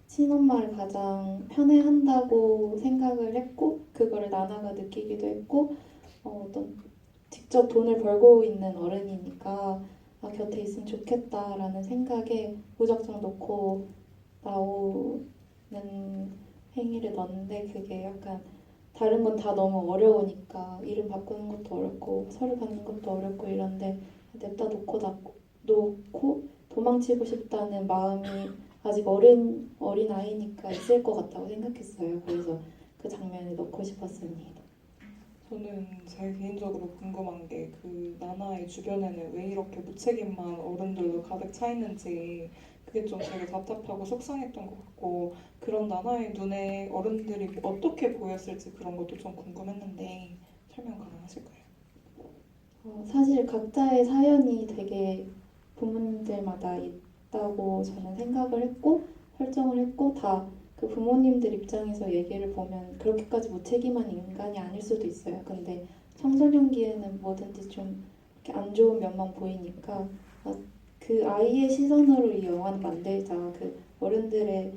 친엄마를 가장 편애한다고 생각을 했고 그거를 나나가 느끼기도 했고 어떤 직접 돈을 벌고 있는 어른이니까 곁에 있으면 좋겠다라는 생각에 무작정 놓고 나오는 행위를 넣었는데 그게 약간 다른 건 다 너무 어려우니까 이름 바꾸는 것도 어렵고 서류 받는 것도 어렵고 이런데 냅다 놓고 도망치고 싶다는 마음이 아직 어린 아이니까 있을 것 같다고 생각했어요. 그래서 그 장면을 넣고 싶었습니다. 저는 제 개인적으로 궁금한 게 그 나나의 주변에는 왜 이렇게 무책임한 어른들로 가득 차 있는지 그게 좀 되게 답답하고 속상했던 것 같고 그런 나나의 눈에 어른들이 어떻게 보였을지 그런 것도 좀 궁금했는데 설명 가능하실까요? 사실 각자의 사연이 되게 부모님들마다 있다고 저는 생각을 했고 설정을 했고 다 그 부모님들 입장에서 얘기를 보면 그렇게까지 무책임한 인간이 아닐 수도 있어요. 근데 청소년기에는 뭐든지 좀 이렇게 안 좋은 면만 보이니까 그 아이의 시선으로 이 영화는 만들자. 그 어른들의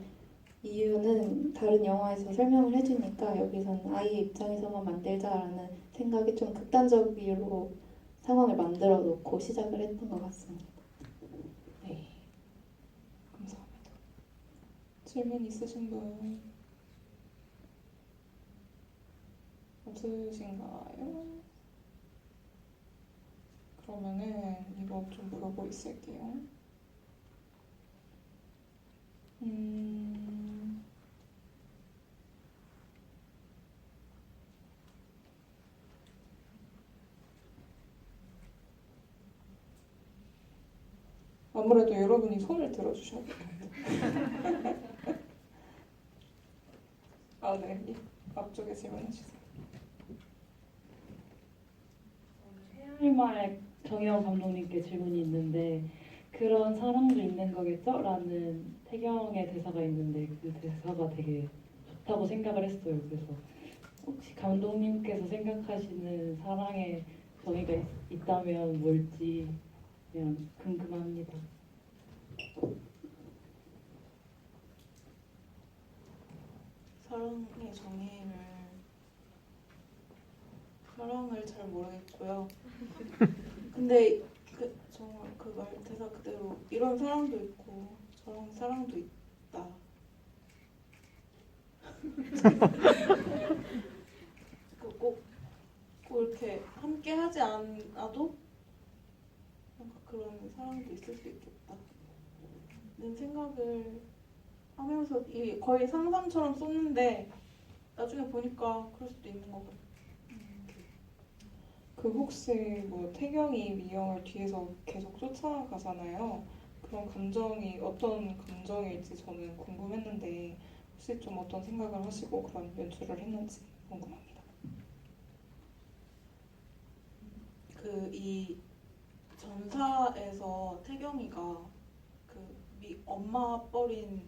이유는 다른 영화에서 설명을 해주니까 여기서는 아이의 입장에서만 만들자라는 생각이 좀 극단적으로 상황을 만들어 놓고 시작을 했던 것 같습니다. 네, 감사합니다. 질문 있으신 분 없으신가요? 그러면은 이거 좀 보고 있을게요. 아무래도 여러분이 손을 들어주셔야 될 것 같아요. 아, 네. 앞쪽에 질문해 주세요. 해야할 말 정혜원 감독님께 질문이 있는데 그 그런 사랑도 있는 거겠죠? 라는 태경의 대사가 있는데 그 대사가 되게 좋다고 생각을 했어요. 그래서 혹시 감독님께서 생각하시는 사랑의 정의가 있다면 뭘지 그냥 궁금합니다. 사랑의 정의를 사랑을 잘 모르겠고요. 근데 정말 그 말 대사 그대로 이런 사랑도 있고 저런 사랑도 있다. 꼭 이렇게 함께 하지 않아도 뭔가 그런 사랑도 있을 수 있겠다는 생각을 하면서 이 거의 상상처럼 썼는데 나중에 보니까 그럴 수도 있는 것 같아요. 그 혹시 뭐 태경이 미영을 뒤에서 계속 쫓아가잖아요. 그런 감정이 어떤 감정일지 저는 궁금했는데 혹시 좀 어떤 생각을 하시고 그런 연출을 했는지 궁금합니다. 이 전사에서 태경이가 엄마 뻘인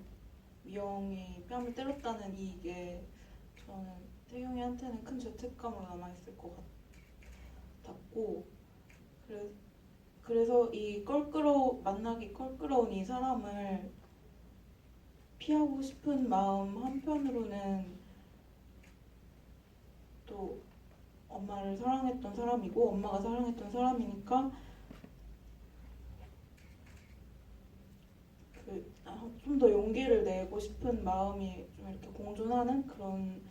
미영이 뺨을 때렸다는 이게 저는 태경이한테는 큰 죄책감으로 남아있을 것 같았고 그래서 만나기 껄끄러운 이 사람을 피하고 싶은 마음 한편으로는 또 엄마를 사랑했던 사람이고 엄마가 사랑했던 사람이니까 좀 더 용기를 내고 싶은 마음이 좀 이렇게 공존하는 그런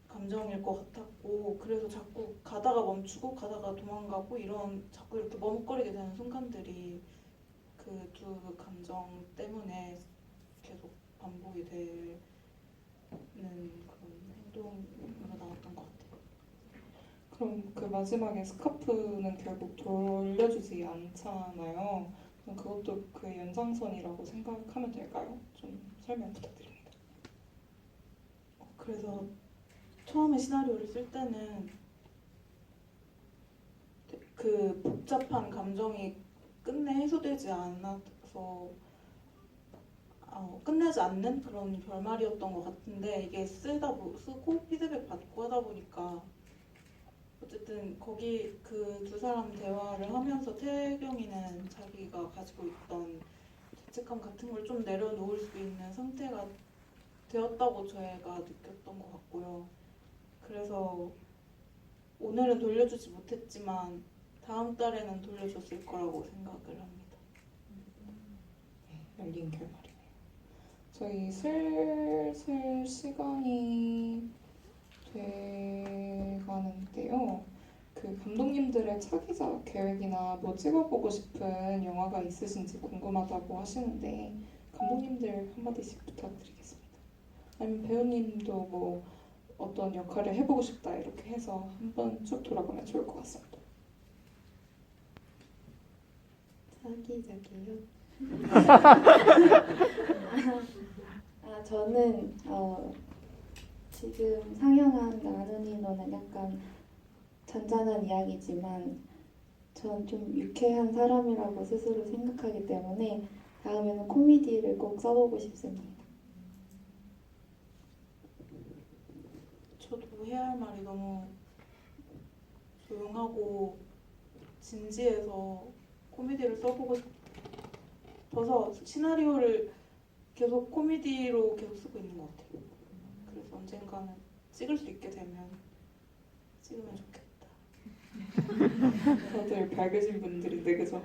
감정일 것 같았고 그래서 자꾸 가다가 멈추고 가다가 도망가고 이런 자꾸 이렇게 머뭇거리게 되는 순간들이 그 두 감정 때문에 계속 반복이 되는 그런 행동으로 나왔던 것 같아요. 그럼 그 마지막에 스카프는 결국 돌려주지 않잖아요. 그럼 그것도 그 연장선이라고 생각하면 될까요? 좀 설명 부탁드립니다. 그래서 처음에 시나리오를 쓸 때는 그 복잡한 감정이 끝내 해소되지 않아서 끝내지 않는 그런 결말이었던 것 같은데 이게 쓰고 피드백 받고 하다 보니까 어쨌든 거기 그 두 사람 대화를 하면서 태경이는 자기가 가지고 있던 죄책감 같은 걸 좀 내려놓을 수 있는 상태가 되었다고 저희가 느꼈던 것 같고요. 그래서 오늘은 돌려주지 못했지만 다음 달에는 돌려줬을 거라고 생각을 합니다. 열린 결말이네요. 저희 슬슬 시간이 돼가는데요. 그 감독님들의 차기작 계획이나 뭐 찍어보고 싶은 영화가 있으신지 궁금하다고 하시는데 감독님들 한마디씩 부탁드리겠습니다. 아니면 배우님도 뭐 어떤 역할을 해보고 싶다 이렇게 해서 한번 쭉 돌아보면 좋을 것 같습니다. 차기작이요? 저는 지금 상영한 나눈이 너는 약간 잔잔한 이야기지만 전 좀 유쾌한 사람이라고 스스로 생각하기 때문에 다음에는 코미디를 꼭 써보고 싶습니다. 저도 해야 할 말이 너무 조용하고 진지해서 코미디를 써보고 싶어서 시나리오를 계속 코미디로 계속 쓰고 있는 것 같아요. 그래서 언젠가는 찍을 수 있게 되면 찍으면 좋겠다. 다들 밝으신 분들인데 그죠?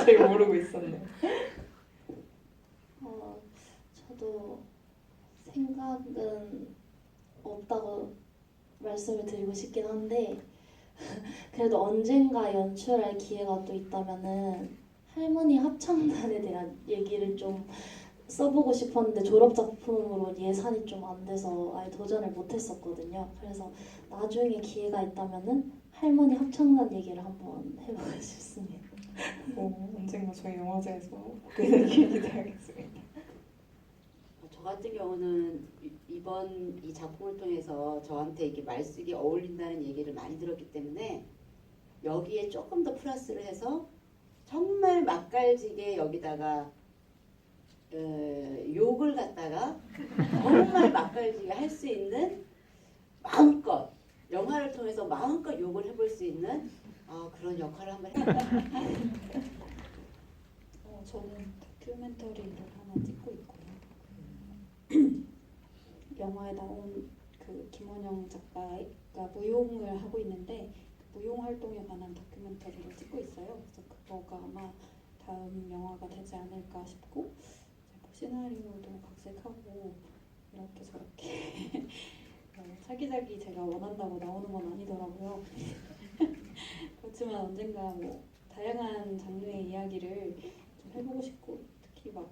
제가 모르고 있었네. 저도 생각은 없다고 말씀을 드리고 싶긴 한데 그래도 언젠가 연출할 기회가 또 있다면은 할머니 합창단에 대한 얘기를 좀 써보고 싶었는데 졸업작품으로 예산이 좀 안 돼서 아예 도전을 못했었거든요. 그래서 나중에 기회가 있다면은 할머니 합창단 얘기를 한번 해보고 싶습니다. 언젠가 저희 영화제에서 보게 되길 기대하겠습니다. 저 같은 경우는 이번 이 작품을 통해서 저한테 이렇게 말쓰기 어울린다는 얘기를 많이 들었기 때문에 여기에 조금 더 플러스를 해서 정말 맛깔지게 여기다가 욕을 갖다가 정말 맛깔지게 할 수 있는 마음껏 영화를 통해서 마음껏 욕을 해볼 수 있는 그런 역할을 한번 해볼게요. 저는 다큐멘터리를 하나 찍고 있고요. 영화에 나온 그 김원영 작가가 무용을 하고 있는데 그 무용 활동에 관한 다큐멘터리를 찍고 있어요. 그래서 그거가 아마 다음 영화가 되지 않을까 싶고 뭐 시나리오도 각색하고 이렇게 저렇게 차기작이 제가 원한다고 나오는 건 아니더라고요. 그렇지만 언젠가 뭐 다양한 장르의 이야기를 좀 해보고 싶고 특히 막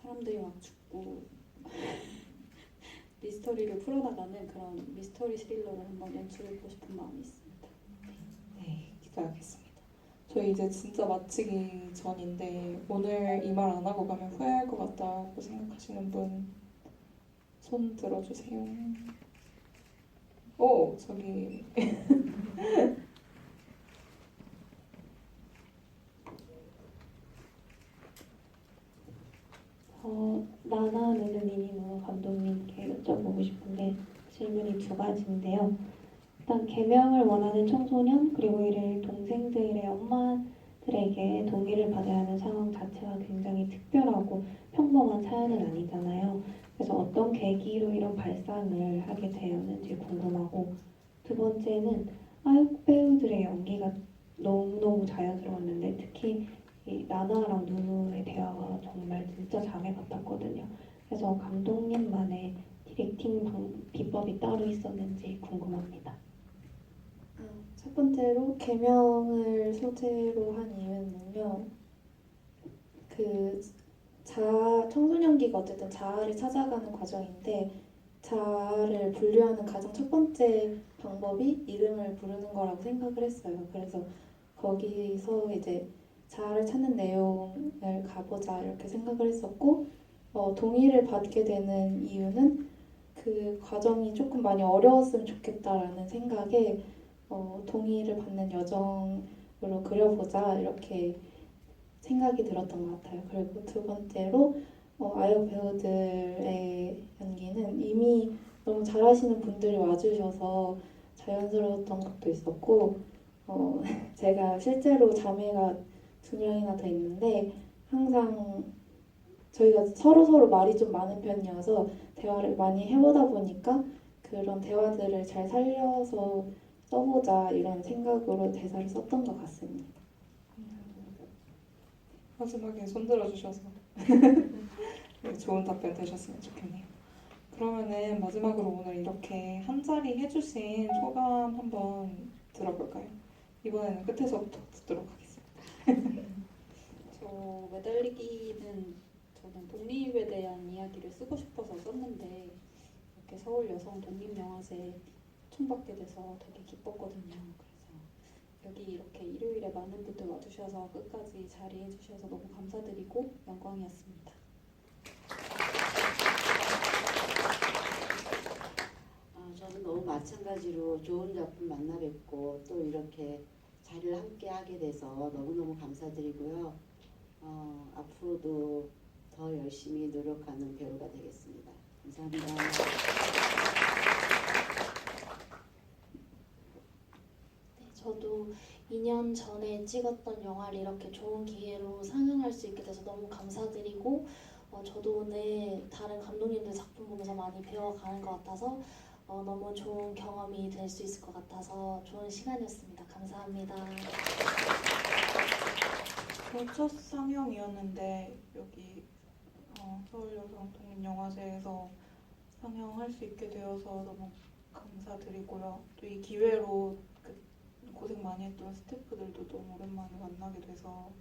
사람들이 막 죽고 미스터리를 풀어나가는 그런 미스터리 스릴러를 한번 연출해보고 싶은 마음이 있습니다. 네, 기대하겠습니다. 저희 이제 진짜 마치기 전인데 오늘 이 말 안 하고 가면 후회할 것 같다고 생각하시는 분 손 들어주세요. 오, 저기 나나 누누니니노 감독님께 여쭤보고 싶은데 질문이 두 가지인데요. 일단 개명을 원하는 청소년 그리고 이를 동생들의 엄마들에게 동의를 받아야 하는 상황 자체가 굉장히 특별하고 평범한 사연은 아니잖아요. 그래서 어떤 계기로 이런 발상을 하게 되었는지 궁금하고 두 번째는 아역 배우들의 연기가 너무너무 자연스러웠는데 특히 이 나나랑 누누의 대화가 정말 진짜 장애 같았거든요. 그래서 감독님만의 디렉팅 비법이 따로 있었는지 궁금합니다. 첫 번째로 개명을 소재로 한 이유는요. 청소년기가 어쨌든 자아를 찾아가는 과정인데 자아를 분류하는 가장 첫 번째 방법이 이름을 부르는 거라고 생각을 했어요. 그래서 거기서 이제 자아를 찾는 내용을 가보자 이렇게 생각을 했었고 동의를 받게 되는 이유는 그 과정이 조금 많이 어려웠으면 좋겠다라는 생각에 동의를 받는 여정으로 그려보자 이렇게 생각이 들었던 것 같아요. 그리고 두 번째로 아역 배우들의 연기는 이미 너무 잘하시는 분들이 와주셔서 자연스러웠던 것도 있었고 제가 실제로 자매가 2명이나 더 있는데 항상 저희가 서로 말이 좀 많은 편이어서 대화를 많이 해보다 보니까 그런 대화들을 잘 살려서 써보자 이런 생각으로 대사를 썼던 것 같습니다. 마지막에 손 들어주셔서 좋은 답변 되셨으면 좋겠네요. 그러면은 마지막으로 오늘 이렇게 한 자리 해주신 소감 한번 들어볼까요? 이번에는 끝에서부터 듣도록 하겠습니다. 저 매달리기는 저는 독립에 대한 이야기를 쓰고 싶어서 썼는데 이렇게 서울 여성 독립영화제에 초청받게 돼서 되게 기뻤거든요. 그래서 여기 이렇게 일요일에 많은 분들 와주셔서 끝까지 자리해 주셔서 너무 감사드리고 영광이었습니다. 저는 너무 마찬가지로 좋은 작품 만나 뵙고 또 이렇게 자리를 함께 하게 돼서 너무너무 감사드리고요. 앞으로도 더 열심히 노력하는 배우가 되겠습니다. 감사합니다. 저도 2년 전에 찍었던 영화를 이렇게 좋은 기회로 상영할 수 있게 돼서 너무 감사드리고 저도 오늘 다른 감독님들 작품 보면서 많이 배워가는 것 같아서 너무 좋은 경험이 될 수 있을 것 같아서 좋은 시간이었습니다. 감사합니다. 첫 상영이었는데 여기 서울여성독립영화제에서 상영할 수 있게 되어서 너무 감사드리고요. 또 이 기회로 고생 많이 했던 스태프들도 너무 오랜만에 만나게 돼서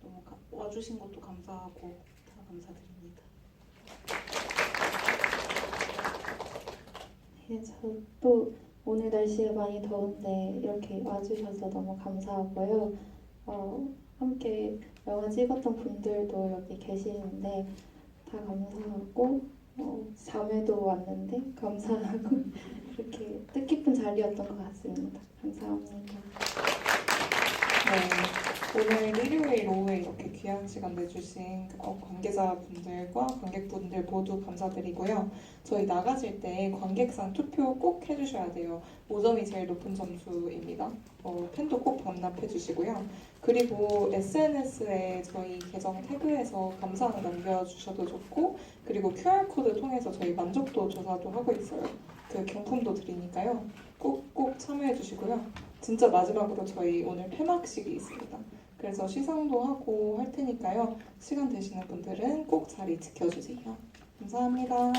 너무 와주신 것도 감사하고 다 감사드립니다. 네, 저도 오늘 날씨가 많이 더운데 이렇게 와주셔서 너무 감사하고요. 함께 영화 찍었던 분들도 여기 계시는데 다 감사하고 자매도 왔는데 감사하고 이렇게 뜻깊은 자리였던 것 같습니다. 감사합니다. 오늘 일요일 오후에 이렇게 귀한 시간 내주신 관계자분들과 관객분들 모두 감사드리고요. 저희 나가실 때 관객상 투표 꼭 해주셔야 돼요. 5점이 제일 높은 점수입니다. 팬도 꼭 반납해 주시고요. 그리고 SNS에 저희 계정 태그해서 감사항 남겨주셔도 좋고, 그리고 QR코드 통해서 저희 만족도 조사도 하고 있어요. 그 경품도 드리니까요. 꼭 참여해 주시고요. 진짜 마지막으로 저희 오늘 폐막식이 있습니다. 그래서 시상도 하고 할 테니까요. 시간 되시는 분들은 꼭 자리 지켜주세요. 감사합니다.